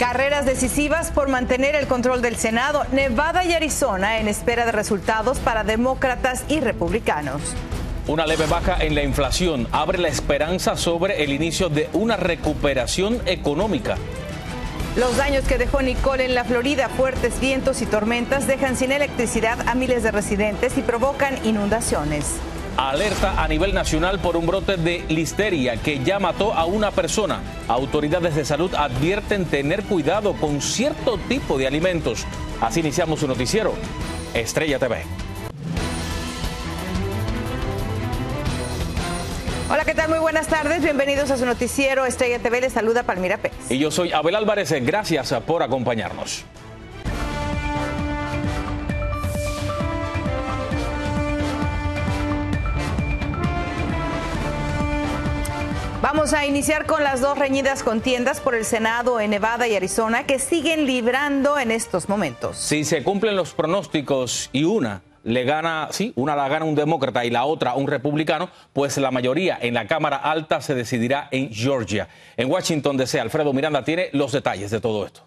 Carreras decisivas por mantener el control del Senado. Nevada y Arizona en espera de resultados para demócratas y republicanos. Una leve baja en la inflación abre la esperanza sobre el inicio de una recuperación económica. Los daños que dejó Nicole en la Florida, fuertes vientos y tormentas dejan sin electricidad a miles de residentes y provocan inundaciones. Alerta a nivel nacional por un brote de listeria que ya mató a una persona. Autoridades de salud advierten tener cuidado con cierto tipo de alimentos. Así iniciamos su noticiero, Estrella TV. Hola, ¿qué tal? Muy buenas tardes. Bienvenidos a su noticiero Estrella TV. Les saluda Palmira Pérez. Y yo soy Abel Álvarez. Gracias por acompañarnos. Vamos a iniciar con las dos reñidas contiendas por el Senado en Nevada y Arizona que siguen librando en estos momentos. Si se cumplen los pronósticos y una la gana un demócrata y la otra un republicano, pues la mayoría en la Cámara Alta se decidirá en Georgia. En Washington, D.C., Alfredo Miranda tiene los detalles de todo esto.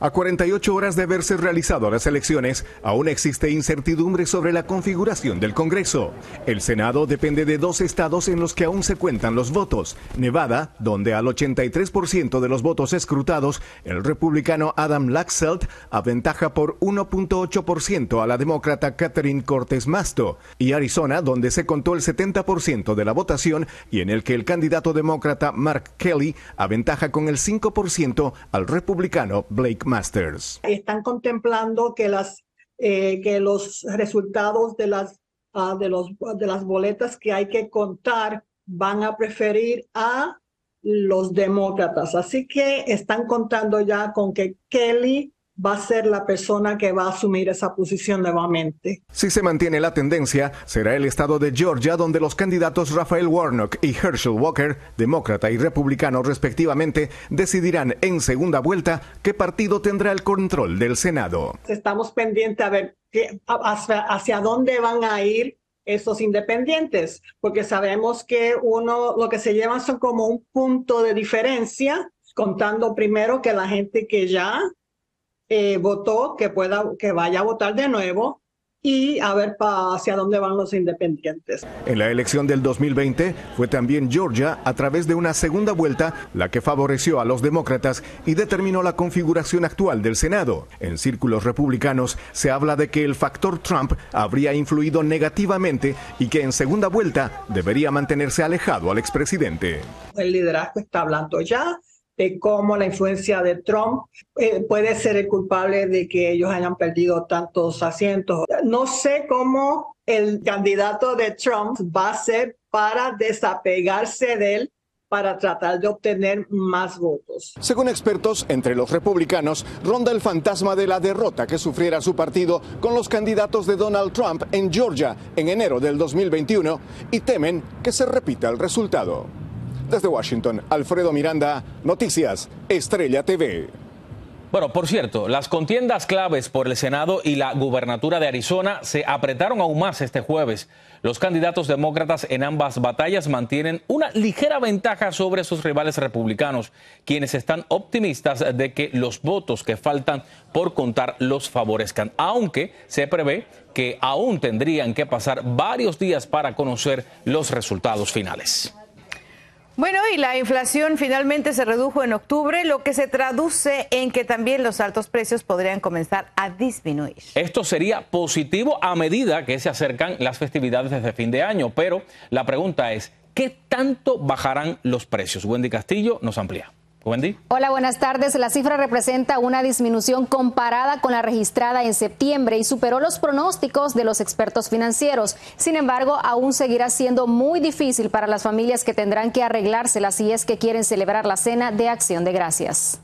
A 48 horas de haberse realizado las elecciones, aún existe incertidumbre sobre la configuración del Congreso. El Senado depende de dos estados en los que aún se cuentan los votos. Nevada, donde al 83% de los votos escrutados, el republicano Adam Laxalt aventaja por 1.8% a la demócrata Catherine Cortez Masto. Y Arizona, donde se contó el 70% de la votación y en el que el candidato demócrata Mark Kelly aventaja con el 5% al republicano Blake Masters. Están contemplando que los resultados de las boletas que hay que contar van a preferir a los demócratas. Así que están contando ya con que Kelly va a ser la persona que va a asumir esa posición nuevamente. Si se mantiene la tendencia, será el estado de Georgia donde los candidatos Raphael Warnock y Herschel Walker, demócrata y republicano respectivamente, decidirán en segunda vuelta qué partido tendrá el control del Senado. Estamos pendientes a ver hacia dónde van a ir esos independientes, porque sabemos que lo que se llevan son como un punto de diferencia, contando primero que la gente que ya votó, que vaya a votar de nuevo y a ver hacia dónde van los independientes. En la elección del 2020 fue también Georgia, a través de una segunda vuelta, la que favoreció a los demócratas y determinó la configuración actual del Senado. En círculos republicanos se habla de que el factor Trump habría influido negativamente y que en segunda vuelta debería mantenerse alejado al expresidente. El liderazgo está hablando ya de cómo la influencia de Trump puede ser el culpable de que ellos hayan perdido tantos asientos. No sé cómo el candidato de Trump va a hacer para desapegarse de él, para tratar de obtener más votos. Según expertos, entre los republicanos ronda el fantasma de la derrota que sufriera su partido con los candidatos de Donald Trump en Georgia en enero del 2021 y temen que se repita el resultado. Desde Washington, Alfredo Miranda, Noticias, Estrella TV. Bueno, por cierto, las contiendas claves por el Senado y la gubernatura de Arizona se apretaron aún más este jueves. Los candidatos demócratas en ambas batallas mantienen una ligera ventaja sobre sus rivales republicanos, quienes están optimistas de que los votos que faltan por contar los favorezcan, aunque se prevé que aún tendrían que pasar varios días para conocer los resultados finales. Bueno, y la inflación finalmente se redujo en octubre, lo que se traduce en que también los altos precios podrían comenzar a disminuir. Esto sería positivo a medida que se acercan las festividades de fin de año, pero la pregunta es, ¿qué tanto bajarán los precios? Wendy Castillo nos amplía. Wendy. Hola, buenas tardes. La cifra representa una disminución comparada con la registrada en septiembre y superó los pronósticos de los expertos financieros. Sin embargo, aún seguirá siendo muy difícil para las familias que tendrán que arreglárselas si es que quieren celebrar la cena de Acción de Gracias.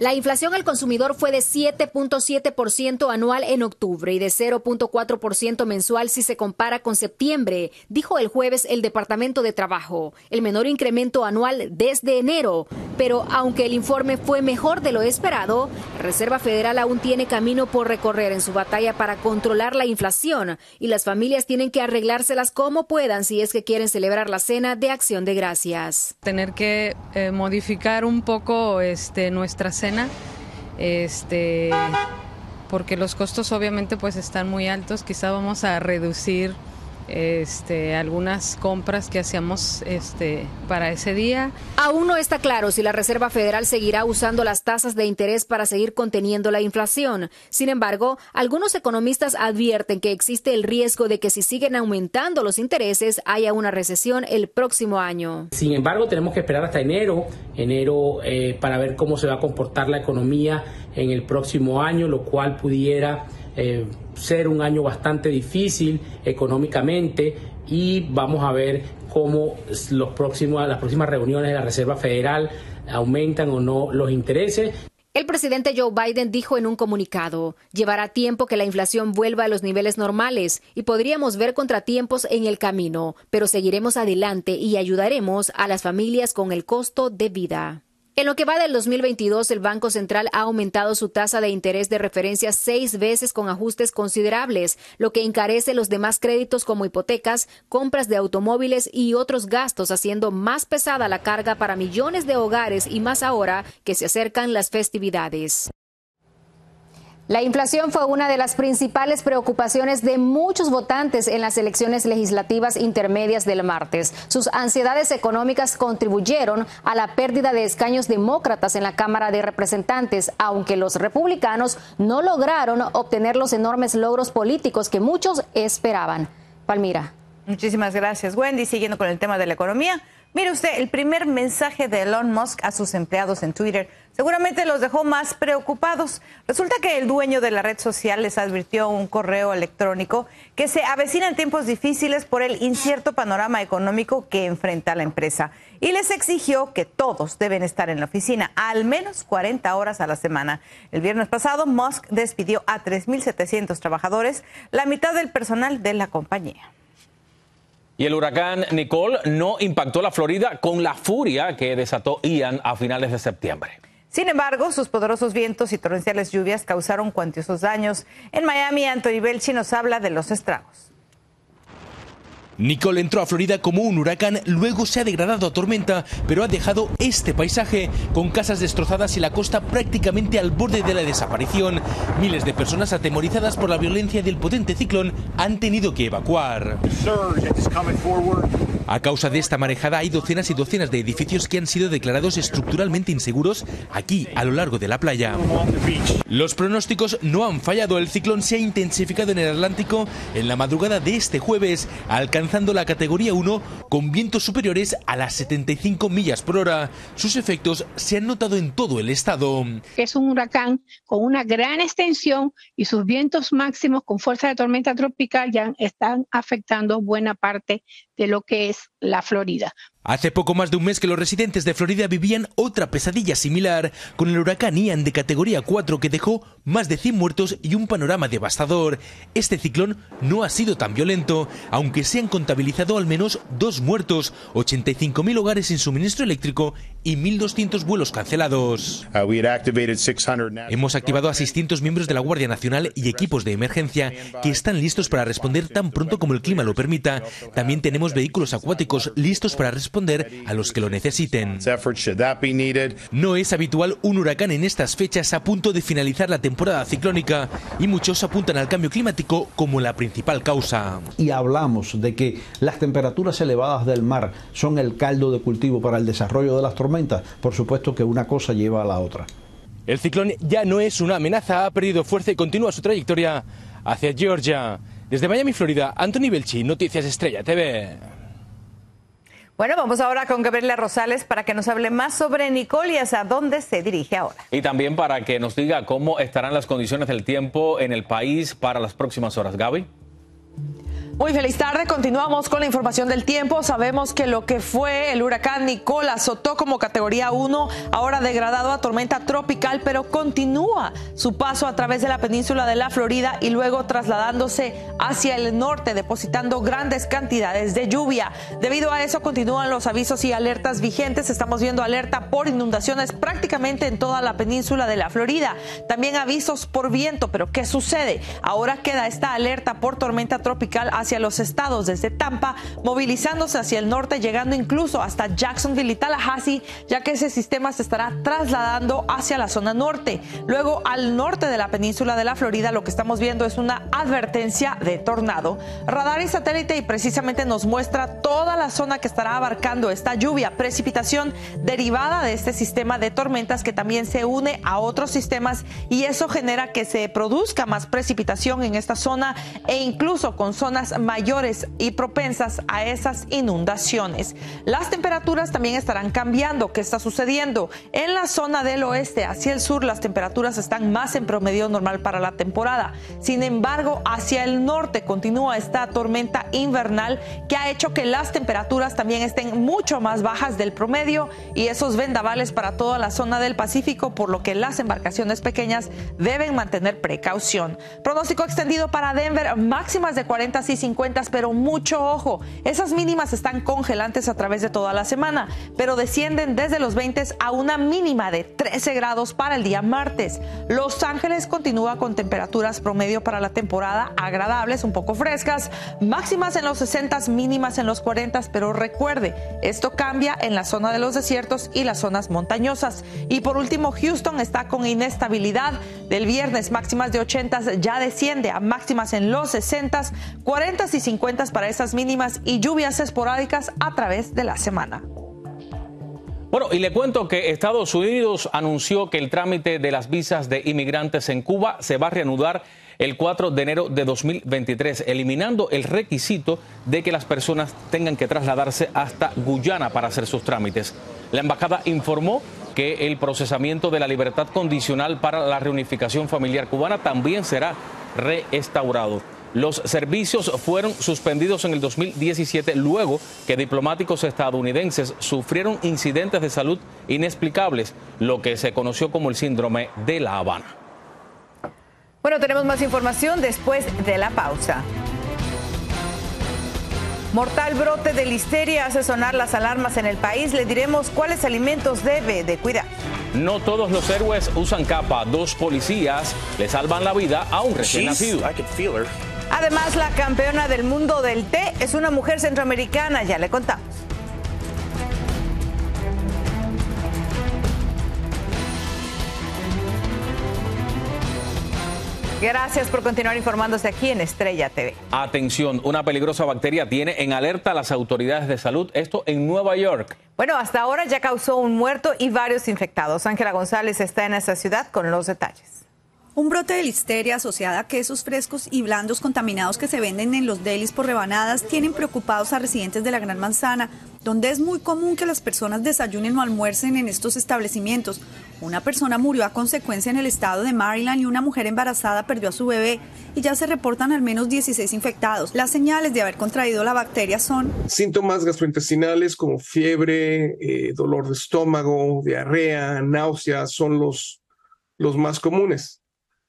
La inflación al consumidor fue de 7.7% anual en octubre y de 0.4% mensual si se compara con septiembre, dijo el jueves el Departamento de Trabajo, el menor incremento anual desde enero. pero aunque el informe fue mejor de lo esperado, la Reserva Federal aún tiene camino por recorrer en su batalla para controlar la inflación y las familias tienen que arreglárselas como puedan si es que quieren celebrar la cena de Acción de Gracias. Tener que modificar un poco nuestra cena, porque los costos obviamente pues están muy altos. Quizá vamos a reducir algunas compras que hacíamos para ese día. Aún no está claro si la Reserva Federal seguirá usando las tasas de interés para seguir conteniendo la inflación. Sin embargo, algunos economistas advierten que existe el riesgo de que si siguen aumentando los intereses haya una recesión el próximo año. Sin embargo, tenemos que esperar hasta enero para ver cómo se va a comportar la economía en el próximo año, lo cual pudiera ser un año bastante difícil económicamente, y vamos a ver cómo las próximas reuniones de la Reserva Federal aumentan o no los intereses. El presidente Joe Biden dijo en un comunicado: llevará tiempo que la inflación vuelva a los niveles normales y podríamos ver contratiempos en el camino, pero seguiremos adelante y ayudaremos a las familias con el costo de vida. En lo que va del 2022, el Banco Central ha aumentado su tasa de interés de referencia 6 veces con ajustes considerables, lo que encarece los demás créditos como hipotecas, compras de automóviles y otros gastos, haciendo más pesada la carga para millones de hogares y más ahora que se acercan las festividades. La inflación fue una de las principales preocupaciones de muchos votantes en las elecciones legislativas intermedias del martes. Sus ansiedades económicas contribuyeron a la pérdida de escaños demócratas en la Cámara de Representantes, aunque los republicanos no lograron obtener los enormes logros políticos que muchos esperaban. Palmira. Muchísimas gracias, Wendy. Siguiendo con el tema de la economía, mire usted, el primer mensaje de Elon Musk a sus empleados en Twitter seguramente los dejó más preocupados. Resulta que el dueño de la red social les advirtió un correo electrónico que se avecinan tiempos difíciles por el incierto panorama económico que enfrenta la empresa y les exigió que todos deben estar en la oficina al menos 40 horas a la semana. El viernes pasado, Musk despidió a 3.700 trabajadores, la mitad del personal de la compañía. Y el huracán Nicole no impactó la Florida con la furia que desató Ian a finales de septiembre. Sin embargo, sus poderosos vientos y torrenciales lluvias causaron cuantiosos daños. En Miami, Anthony Belchi nos habla de los estragos. Nicole entró a Florida como un huracán, luego se ha degradado a tormenta, pero ha dejado este paisaje, con casas destrozadas y la costa prácticamente al borde de la desaparición. Miles de personas atemorizadas por la violencia del potente ciclón han tenido que evacuar. A causa de esta marejada hay docenas y docenas de edificios que han sido declarados estructuralmente inseguros aquí, a lo largo de la playa. Los pronósticos no han fallado, el ciclón se ha intensificado en el Atlántico en la madrugada de este jueves, alcanzando la categoría 1 con vientos superiores a las 75 millas por hora. Sus efectos se han notado en todo el estado. Es un huracán con una gran extensión y sus vientos máximos con fuerza de tormenta tropical ya están afectando buena parte de lo que es la Florida. Hace poco más de un mes que los residentes de Florida vivían otra pesadilla similar, con el huracán Ian de categoría 4 que dejó más de 100 muertos y un panorama devastador. Este ciclón no ha sido tan violento, aunque se han contabilizado al menos 2 muertos, 85.000 hogares sin suministro eléctrico y 1.200 vuelos cancelados. Hemos activado a 600 miembros de la Guardia Nacional y equipos de emergencia que están listos para responder tan pronto como el clima lo permita. También tenemos vehículos acuáticos listos para responder a los que lo necesiten. No es habitual un huracán en estas fechas a punto de finalizar la temporada ciclónica y muchos apuntan al cambio climático como la principal causa. Y hablamos de que las temperaturas elevadas del mar son el caldo de cultivo para el desarrollo de las tormentas. Por supuesto que una cosa lleva a la otra. El ciclón ya no es una amenaza, ha perdido fuerza y continúa su trayectoria hacia Georgia. Desde Miami, Florida, Anthony Belchi, Noticias Estrella TV. Bueno, vamos ahora con Gabriela Rosales para que nos hable más sobre Nicole y hacia dónde se dirige ahora. Y también para que nos diga cómo estarán las condiciones del tiempo en el país para las próximas horas. Gaby. Muy feliz tarde. Continuamos con la información del tiempo. Sabemos que lo que fue el huracán Nicole azotó como categoría 1, ahora degradado a tormenta tropical, pero continúa su paso a través de la península de la Florida y luego trasladándose hacia el norte, depositando grandes cantidades de lluvia. Debido a eso continúan los avisos y alertas vigentes. Estamos viendo alerta por inundaciones prácticamente en toda la península de la Florida. También avisos por viento, pero ¿qué sucede? Ahora queda esta alerta por tormenta tropical hacia los estados desde Tampa, movilizándose hacia el norte, llegando incluso hasta Jacksonville y Tallahassee, ya que ese sistema se estará trasladando hacia la zona norte. Luego, al norte de la península de la Florida, lo que estamos viendo es una advertencia de tornado. Radar y satélite y precisamente nos muestra toda la zona que estará abarcando esta lluvia, precipitación derivada de este sistema de tormentas que también se une a otros sistemas, y eso genera que se produzca más precipitación en esta zona e incluso con zonas mayores y propensas a esas inundaciones. Las temperaturas también estarán cambiando. ¿Qué está sucediendo? En la zona del oeste hacia el sur las temperaturas están más en promedio normal para la temporada. Sin embargo, hacia el norte continúa esta tormenta invernal que ha hecho que las temperaturas también estén mucho más bajas del promedio y esos vendavales para toda la zona del Pacífico, por lo que las embarcaciones pequeñas deben mantener precaución. Pronóstico extendido para Denver, máximas de 40 y 50, pero mucho ojo, esas mínimas están congelantes a través de toda la semana, pero descienden desde los 20 a una mínima de 13 grados para el día martes. Los Ángeles continúa con temperaturas promedio para la temporada agradables, un poco frescas, máximas en los 60, mínimas en los 40, pero recuerde, esto cambia en la zona de los desiertos y las zonas montañosas. Y por último, Houston está con inestabilidad. Del viernes, máximas de 80 ya desciende a máximas en los 60, 40 y 50 para esas mínimas y lluvias esporádicas a través de la semana. Bueno, y le cuento que Estados Unidos anunció que el trámite de las visas de inmigrantes en Cuba se va a reanudar el 4 de enero de 2023, eliminando el requisito de que las personas tengan que trasladarse hasta Guyana para hacer sus trámites. La embajada informó que el procesamiento de la libertad condicional para la reunificación familiar cubana también será restaurado. Los servicios fueron suspendidos en el 2017 luego que diplomáticos estadounidenses sufrieron incidentes de salud inexplicables, lo que se conoció como el síndrome de La Habana. Bueno, tenemos más información después de la pausa. Mortal brote de listeria hace sonar las alarmas en el país. Le diremos cuáles alimentos debe de cuidar. No todos los héroes usan capa. 2 policías le salvan la vida a un recién nacido. Además, la campeona del mundo del té es una mujer centroamericana. Ya le contamos. Gracias por continuar informándose aquí en Estrella TV. Atención, una peligrosa bacteria tiene en alerta a las autoridades de salud, esto en Nueva York. Bueno, hasta ahora ya causó un muerto y varios infectados. Ángela González está en esa ciudad con los detalles. Un brote de listeria asociada a quesos frescos y blandos contaminados que se venden en los delis por rebanadas tienen preocupados a residentes de la Gran Manzana, donde es muy común que las personas desayunen o almuercen en estos establecimientos. Una persona murió a consecuencia en el estado de Maryland y una mujer embarazada perdió a su bebé y ya se reportan al menos 16 infectados. Las señales de haber contraído la bacteria son síntomas gastrointestinales como fiebre, dolor de estómago, diarrea, náuseas son los más comunes.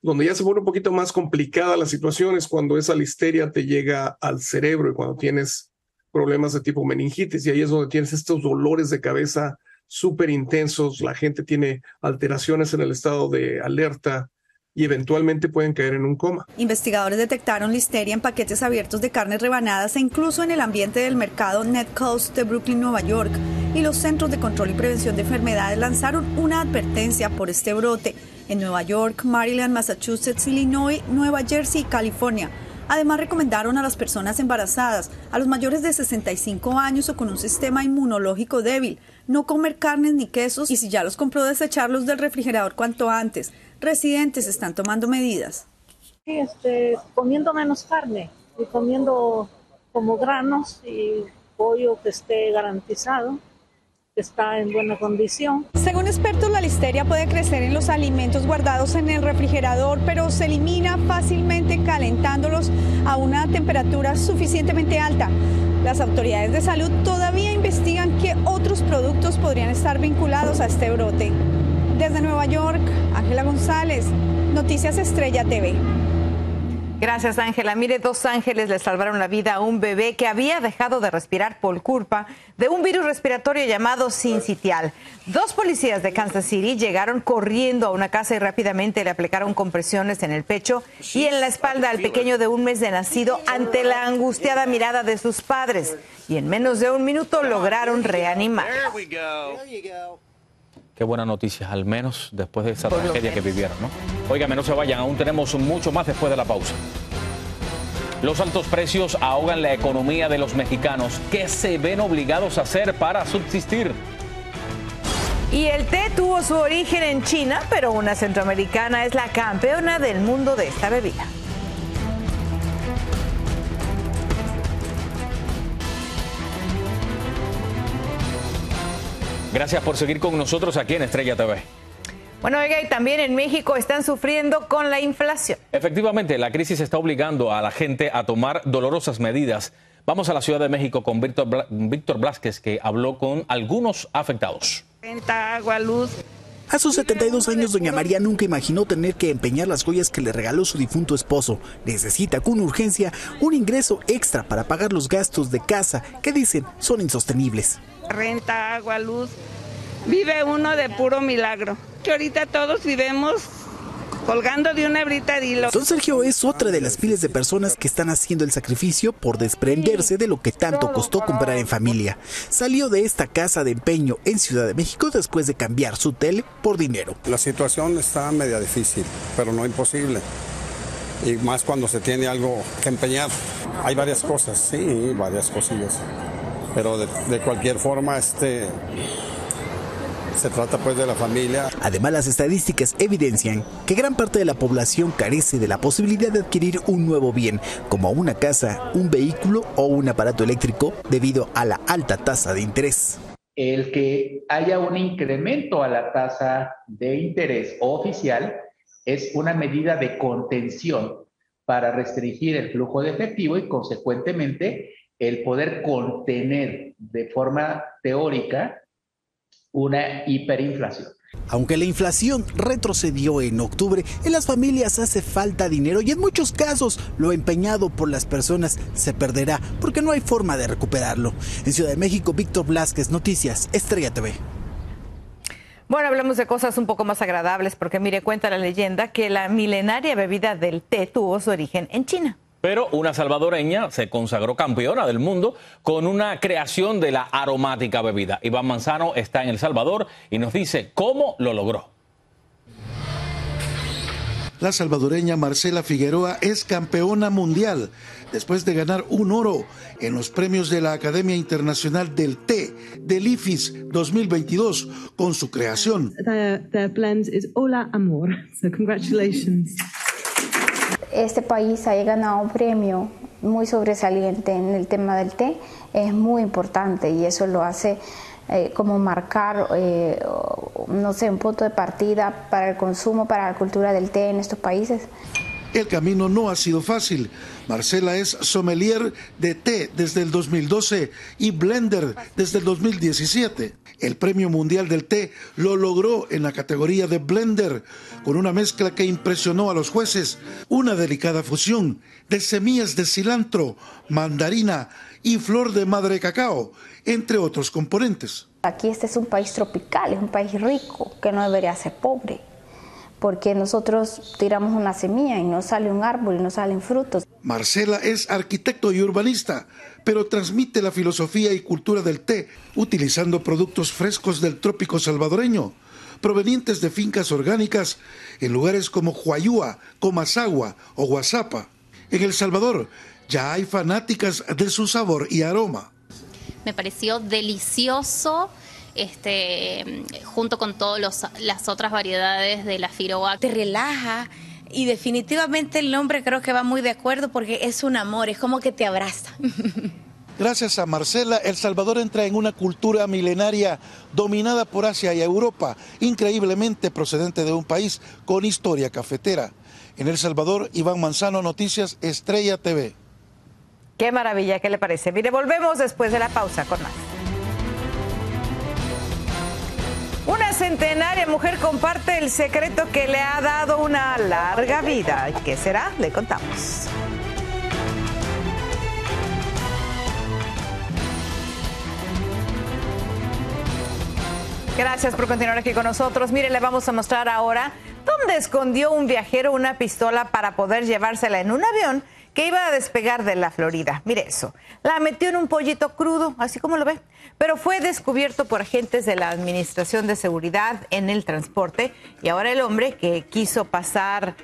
Donde ya se pone un poquito más complicada la situación es cuando esa listeria te llega al cerebro y cuando tienes problemas de tipo meningitis, y ahí es donde tienes estos dolores de cabeza súper intensos, la gente tiene alteraciones en el estado de alerta y eventualmente pueden caer en un coma. Investigadores detectaron listeria en paquetes abiertos de carnes rebanadas e incluso en el ambiente del mercado Net Coast de Brooklyn, Nueva York, y los Centros de Control y Prevención de Enfermedades lanzaron una advertencia por este brote en Nueva York, Maryland, Massachusetts, Illinois, Nueva Jersey y California. Además, recomendaron a las personas embarazadas, a los mayores de 65 años o con un sistema inmunológico débil, no comer carnes ni quesos y si ya los compró, desecharlos del refrigerador cuanto antes. Residentes están tomando medidas. Comiendo menos carne y comiendo como granos y pollo que esté garantizado está en buena condición. Según expertos, la listeria puede crecer en los alimentos guardados en el refrigerador, pero se elimina fácilmente calentándolos a una temperatura suficientemente alta. Las autoridades de salud todavía investigan qué otros productos podrían estar vinculados a este brote. Desde Nueva York, Ángela González, Noticias Estrella TV. Gracias, Ángela. Mire, 2 ángeles le salvaron la vida a un bebé que había dejado de respirar por culpa de un virus respiratorio llamado sincitial. 2 policías de Kansas City llegaron corriendo a una casa y rápidamente le aplicaron compresiones en el pecho y en la espalda al pequeño de 1 mes de nacido ante la angustiada mirada de sus padres. Y en menos de 1 minuto lograron reanimar. Qué buena noticia, al menos después de esa tragedia que vivieron, ¿no? Óigame, no se vayan, aún tenemos mucho más después de la pausa. Los altos precios ahogan la economía de los mexicanos. ¿Qué se ven obligados a hacer para subsistir? Y el té tuvo su origen en China, pero una centroamericana es la campeona del mundo de esta bebida. Gracias por seguir con nosotros aquí en Estrella TV. Bueno, oiga, y también en México están sufriendo con la inflación. Efectivamente, la crisis está obligando a la gente a tomar dolorosas medidas. Vamos a la Ciudad de México con Víctor Blázquez, que habló con algunos afectados. Renta, agua, luz. A sus 72 años, doña María nunca imaginó tener que empeñar las joyas que le regaló su difunto esposo. Necesita con urgencia un ingreso extra para pagar los gastos de casa que dicen son insostenibles. Renta, agua, luz. Vive uno de puro milagro. Que ahorita todos vivimos colgando de una brita de hilo. Don Sergio es otra de las miles de personas que están haciendo el sacrificio por desprenderse de lo que tanto costó comprar en familia. Salió de esta casa de empeño en Ciudad de México después de cambiar su tele por dinero. La situación está media difícil, pero no imposible. Y más cuando se tiene algo que empeñar. Hay varias cosas, sí, varias cosillas. Pero de cualquier forma, se trata pues de la familia. Además, las estadísticas evidencian que gran parte de la población carece de la posibilidad de adquirir un nuevo bien, como una casa, un vehículo o un aparato eléctrico, debido a la alta tasa de interés. El que haya un incremento a la tasa de interés oficial es una medida de contención para restringir el flujo de efectivo y, consecuentemente, el poder contener de forma teórica una hiperinflación. Aunque la inflación retrocedió en octubre, en las familias hace falta dinero y en muchos casos lo empeñado por las personas se perderá porque no hay forma de recuperarlo. En Ciudad de México, Víctor Blázquez, Noticias Estrella TV. Bueno, hablamos de cosas un poco más agradables porque mire, cuenta la leyenda que la milenaria bebida del té tuvo su origen en China. Pero una salvadoreña se consagró campeona del mundo con una creación de la aromática bebida. Iván Manzano está en El Salvador y nos dice cómo lo logró. La salvadoreña Marcela Figueroa es campeona mundial después de ganar un oro en los premios de la Academia Internacional del Té del IFIS 2022 con su creación. Their blend is Hola Amor, so congratulations. Este país haya ganado un premio muy sobresaliente en el tema del té es muy importante y eso lo hace como marcar, no sé, un punto de partida para el consumo, para la cultura del té en estos países. El camino no ha sido fácil. Marcela es sommelier de té desde el 2012 y blender desde el 2017. El Premio Mundial del Té lo logró en la categoría de blender, con una mezcla que impresionó a los jueces, una delicada fusión de semillas de cilantro, mandarina y flor de madre cacao, entre otros componentes. Aquí este es un país tropical, es un país rico, que no debería ser pobre, porque nosotros tiramos una semilla y no sale un árbol y no salen frutos. Marcela es arquitecto y urbanista, pero transmite la filosofía y cultura del té utilizando productos frescos del trópico salvadoreño, provenientes de fincas orgánicas en lugares como Huayúa, Comasagua o Guazapa. En El Salvador ya hay fanáticas de su sabor y aroma. Me pareció delicioso. Junto con todas las otras variedades de la Figueroa. Te relaja y definitivamente el nombre creo que va muy de acuerdo porque es un amor, es como que te abraza. Gracias a Marcela, El Salvador entra en una cultura milenaria dominada por Asia y Europa, increíblemente procedente de un país con historia cafetera. En El Salvador, Iván Manzano, Noticias Estrella TV. Qué maravilla, ¿qué le parece? Mire, volvemos después de la pausa con más. Una centenaria mujer comparte el secreto que le ha dado una larga vida. ¿Qué será? Le contamos. Gracias por continuar aquí con nosotros. Mire, le vamos a mostrar ahora dónde escondió un viajero una pistola para poder llevársela en un avión que iba a despegar de la Florida. Mire eso, la metió en un pollito crudo, así como lo ve, pero fue descubierto por agentes de la Administración de Seguridad en el transporte y ahora el hombre que se quiso pasar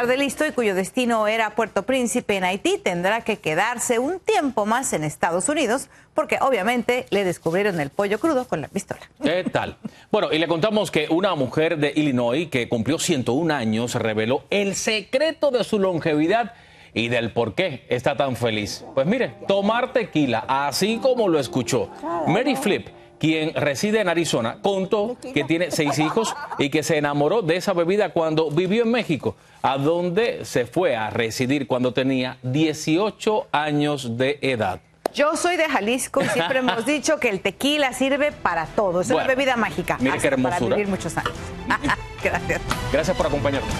de listo y cuyo destino era Puerto Príncipe en Haití tendrá que quedarse un tiempo más en Estados Unidos porque obviamente le descubrieron el pollo crudo con la pistola. ¿Qué tal? Bueno, y le contamos que una mujer de Illinois que cumplió 101 años reveló el secreto de su longevidad y del por qué está tan feliz. Pues mire, tomar tequila, así como lo escuchó. Mary Flip, quien reside en Arizona, contó que tiene 6 hijos y que se enamoró de esa bebida cuando vivió en México, a donde se fue a residir cuando tenía 18 años de edad. Yo soy de Jalisco y siempre hemos dicho que el tequila sirve para todo. Es una bebida mágica. Mire qué hermosura. Para vivir muchos años. Gracias. Gracias por acompañarnos.